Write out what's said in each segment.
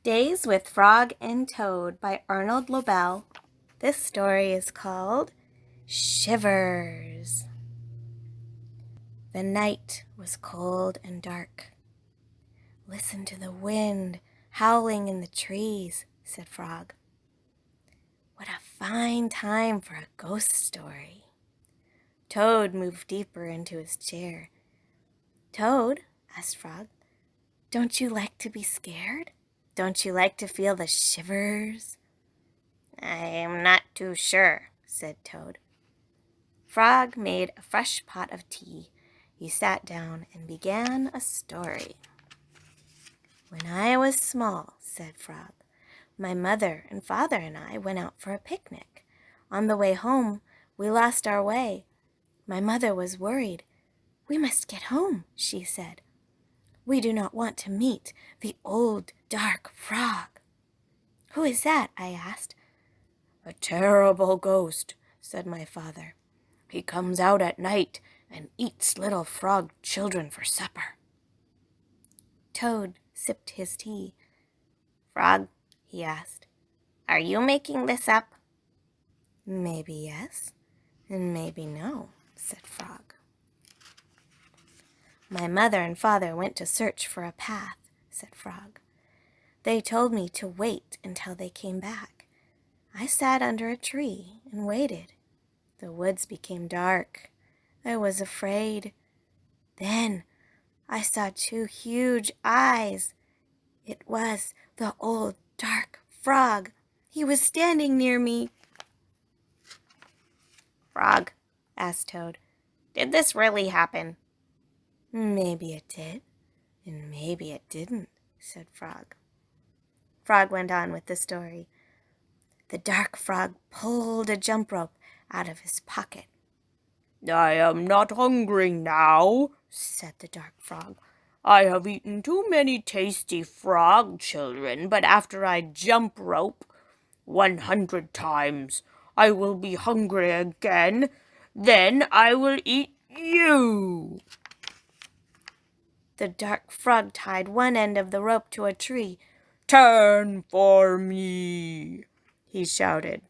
Days with Frog and Toad by Arnold Lobel. This story is called Shivers. The night was cold and dark. "Listen to the wind howling in the trees," said Frog. "What a fine time for a ghost story." Toad moved deeper into his chair. "Toad," asked Frog, "don't you like to be scared? Don't you like to feel the shivers?" "I am not too sure," said Toad. Frog made a fresh pot of tea. He sat down and began a story. "When I was small," said Frog, "my mother and father and I went out for a picnic. On the way home, we lost our way. My mother was worried. 'We must get home,' she said. 'We do not want to meet the old dark frog.' 'Who is that?' I asked. 'A terrible ghost,' said my father. 'He comes out at night and eats little frog children for supper.'" Toad sipped his tea. "Frog," he asked, "are you making this up?" "Maybe yes, and maybe no," said Frog. "My mother and father went to search for a path," said Frog. "They told me to wait until they came back. I sat under a tree and waited. The woods became dark. I was afraid. Then I saw two huge eyes. It was the old dark frog. He was standing near me." "Frog," asked Toad, "did this really happen?" "Maybe it did, and maybe it didn't," said Frog. Frog went on with the story. The dark frog pulled a jump rope out of his pocket. "I am not hungry now," said the dark frog. "I have eaten too many tasty frog children, but after I jump rope 100 times, I will be hungry again. Then I will eat you." The dark frog tied one end of the rope to a tree. "Turn for me," he shouted.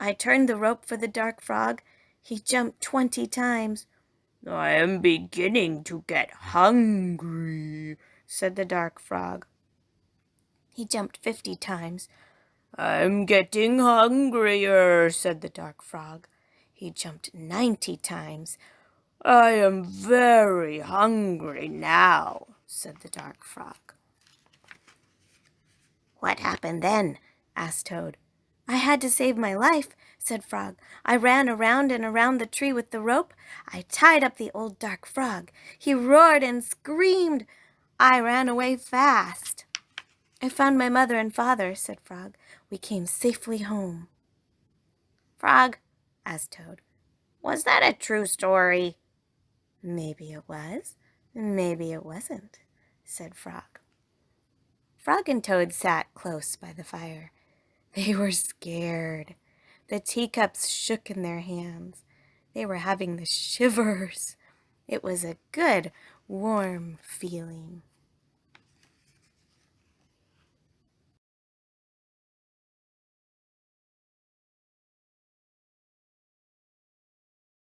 I turned the rope for the dark frog. He jumped 20 times. "I am beginning to get hungry," said the dark frog. He jumped 50 times. "I'm getting hungrier," said the dark frog. He jumped 90 times. "I am very hungry now," said the dark frog. "What happened then?" asked Toad. "I had to save my life," said Frog. "I ran around and around the tree with the rope. I tied up the old dark frog. He roared and screamed. I ran away fast. I found my mother and father," said Frog. "We came safely home." "Frog," asked Toad, "was that a true story?" "Maybe it was, and maybe it wasn't," said Frog. Frog and Toad sat close by the fire. They were scared. The teacups shook in their hands. They were having the shivers. It was a good, warm feeling.